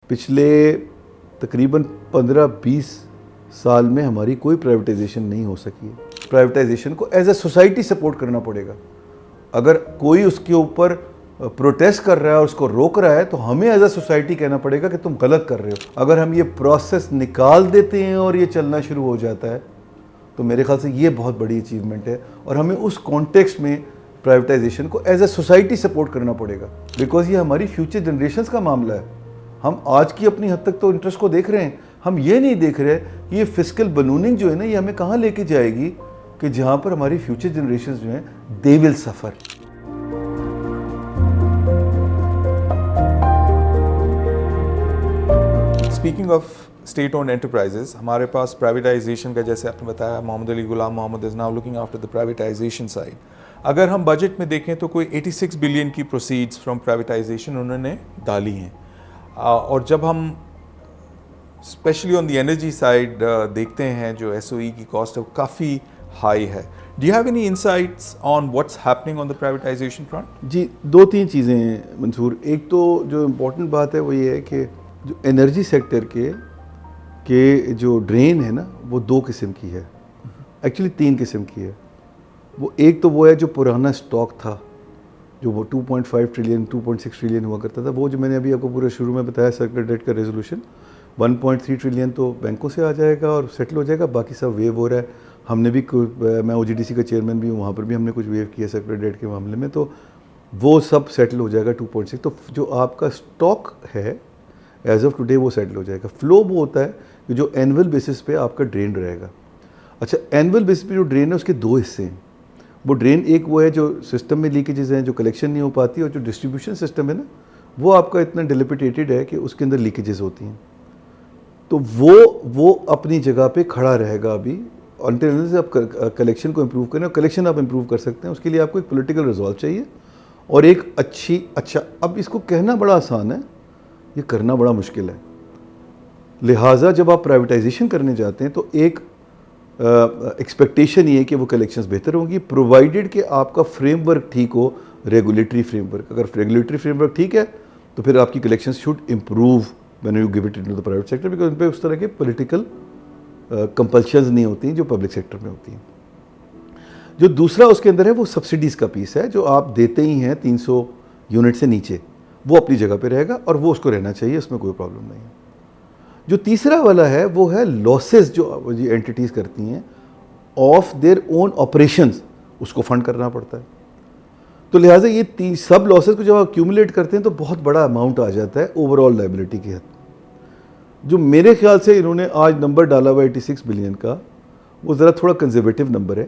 पिछले तकरीबन 15-20 साल में हमारी कोई प्राइवेटाइजेशन नहीं हो सकी है। प्राइवेटाइजेशन को एज ए सोसाइटी सपोर्ट करना पड़ेगा। अगर कोई उसके ऊपर प्रोटेस्ट कर रहा है और उसको रोक रहा है तो हमें एज ए सोसाइटी कहना पड़ेगा कि तुम गलत कर रहे हो। अगर हम ये प्रोसेस निकाल देते हैं और ये चलना शुरू हो जाता है तो मेरे ख्याल से ये बहुत बड़ी अचीवमेंट है और हमें उस कॉन्टेक्स्ट में प्राइवेटाइजेशन को एज ए सोसाइटी सपोर्ट करना पड़ेगा, बिकॉज ये हमारी फ्यूचर जनरेशन्स का मामला है। हम आज की अपनी हद तक तो इंटरेस्ट को देख रहे हैं, हम ये नहीं देख रहे कि ये फिस्कल बलूनिंग जो है ना ये हमें कहाँ लेके जाएगी कि जहाँ पर हमारी फ्यूचर जनरेशन्स जो हैं they will suffer. Speaking of state owned enterprises, हमारे पास प्राइवेटाइजेशन का, जैसे आपने बताया, Mohammad Ali Ghulam Mohammad is now looking after the privatization side. अगर हम बजट में देखें तो कोई 86 बिलियन की प्रोसीड्स फ्रॉम प्राइवेटाइजेशन उन्होंने डाली हैं। और जब हम specially on the energy side देखते हैं जो एसओई की कॉस्ट है वो काफ़ी हाई है। Do you have any insights on what's happening on the privatization front? जी, दो तीन चीज़ें हैं मंसूर। एक तो जो इम्पोर्टेंट बात है वो ये है कि जो एनर्जी सेक्टर के जो ड्रेन है ना वो दो किस्म की है, एक्चुअली तीन किस्म की है। वो एक तो वो है जो पुराना स्टॉक था, जो वो 2.5 ट्रिलियन 2.6 ट्रिलियन हुआ करता था, वो जो मैंने अभी आपको पूरे शुरू में बताया सर्कुलर डेट का रेजोल्यूशन 1.3 ट्रिलियन तो बैंकों से आ जाएगा और सेटल हो जाएगा, बाकी सब वेव हो रहा है। हमने भी मैं OGDC का चेयरमैन भी हूँ, वहाँ पर भी हमने कुछ वेव किया सर्कुलर डेट के मामले में, तो वो सब सेटल हो जाएगा 2.6। तो जो आपका स्टॉक है एज ऑफ टुडे वो सेटल हो जाएगा। फ्लो वो होता है कि जो एनुअल बेसिस पे आपका ड्रेन रहेगा। अच्छा, एनुअल बेसिस पे जो ड्रेन है उसके दो हिस्से हैं। वो ड्रेन एक वो है जो सिस्टम में लीकेजेस हैं, जो कलेक्शन नहीं हो पाती, और जो डिस्ट्रीब्यूशन सिस्टम है ना वो आपका इतना डिलिपिटेटेड है कि उसके अंदर लीकेजेस होती हैं। तो वो अपनी जगह पे खड़ा रहेगा अभी अंटिल से आप कलेक्शन को इम्प्रूव करें। और कलेक्शन आप इम्प्रूव कर सकते हैं, उसके लिए आपको एक पॉलिटिकल रिजॉल्व चाहिए और एक अच्छा अब इसको कहना बड़ा आसान है, ये करना बड़ा मुश्किल है। लिहाजा जब आप प्राइवेटाइजेशन करने जाते हैं तो एक एक्सपेक्टेशन ये है कि वो कलेक्शंस बेहतर होंगी, प्रोवाइडेड कि आपका फ्रेमवर्क ठीक हो, रेगुलेटरी फ्रेमवर्क। अगर रेगुलेटरी फ्रेमवर्क ठीक है तो फिर आपकी collections should improve when you give it into the private sector, because उन पर उस तरह के पॉलिटिकल कंपल्शंस नहीं होती जो पब्लिक सेक्टर में होती हैं। जो दूसरा उसके अंदर है वो सब्सिडीज़ का पीस है, जो आप देते ही हैं 300 यूनिट से नीचे, वो अपनी जगह पे रहेगा और वो उसको रहना चाहिए, उसमें कोई प्रॉब्लम नहीं है। जो तीसरा वाला है वो है लॉसेस जो एंटिटीज़ करती हैं ऑफ देयर ओन ऑपरेशंस, उसको फंड करना पड़ता है। तो लिहाजा ये सब लॉसेस को जब आप एक्यूमुलेट करते हैं तो बहुत बड़ा अमाउंट आ जाता है ओवरऑल लाइबिलिटी की हद। जो मेरे ख्याल से इन्होंने आज नंबर डाला हुआ 86 बिलियन का, वो ज़रा थोड़ा कंजर्वेटिव नंबर है,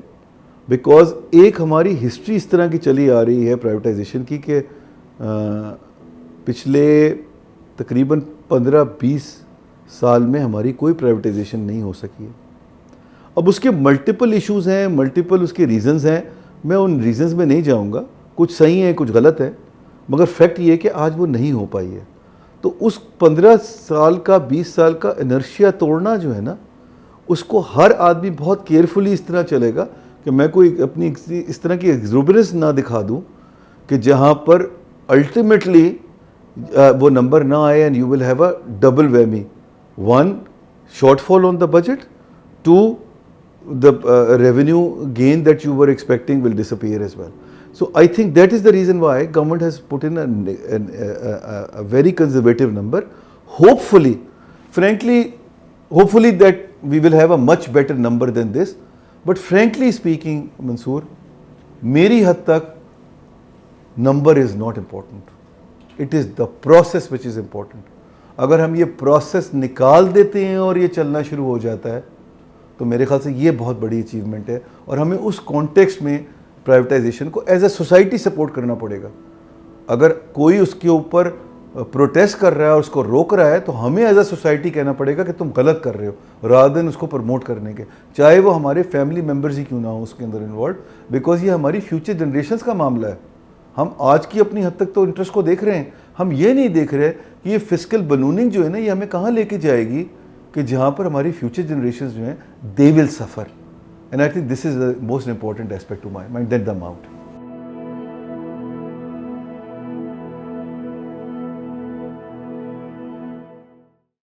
बिकॉज एक हमारी हिस्ट्री इस तरह की चली आ रही है प्राइवेटाइजेशन की कि पिछले तकरीबन 15-20 साल में हमारी कोई प्राइवेटाइजेशन नहीं हो सकी है। अब उसके मल्टीपल इश्यूज़ हैं, मल्टीपल उसके रीज़न्स हैं, मैं उन रीज़न्स में नहीं जाऊंगा, कुछ सही है कुछ गलत है, मगर फैक्ट ये है कि आज वो नहीं हो पाई है। तो उस 15 साल का 20 साल का इनर्शिया तोड़ना जो है ना, उसको हर आदमी बहुत केयरफुली इस तरह चलेगा कि मैं कोई अपनी इस तरह की एक्सुबरेंस ना दिखा दूँ कि जहाँ पर अल्टीमेटली वो नंबर ना आए and you will have a double whammy, one shortfall on the budget, two the revenue gain that you were expecting will disappear as well. So I think that is the reason why government has put in a very conservative number. Hopefully that we will have a much better number than this, but frankly speaking Mansoor, मेरी हद तक number is not important, it is the process which is important. अगर हम ये process निकाल देते हैं और ये चलना शुरू हो जाता है तो मेरे ख्याल से ये बहुत बड़ी अचीवमेंट है और हमें उस कॉन्टेक्स्ट में प्राइवेटाइजेशन को एज ए सोसाइटी सपोर्ट करना पड़ेगा। अगर कोई उसके ऊपर प्रोटेस्ट कर रहा है और उसको रोक रहा है तो हमें एज ए सोसाइटी कहना पड़ेगा कि तुम गलत कर रहे हो, रादर देन उसको प्रमोट करने के, चाहे वो हमारे फैमिली मेम्बर्स ही क्यों ना हो उसके अंदर इन्वॉल्व, बिकॉज ये हमारी फ्यूचर जनरेशन्स का मामला है। हम आज की अपनी हद तक तो इंटरेस्ट को देख रहे हैं, हम ये नहीं देख रहे कि ये फिस्कल बलूनिंग जो है ना ये हमें कहाँ लेके जाएगी कि जहाँ पर हमारी फ्यूचर जनरेशन्स जो हैं they will suffer. And I think this is the most important aspect to my mind that the amount.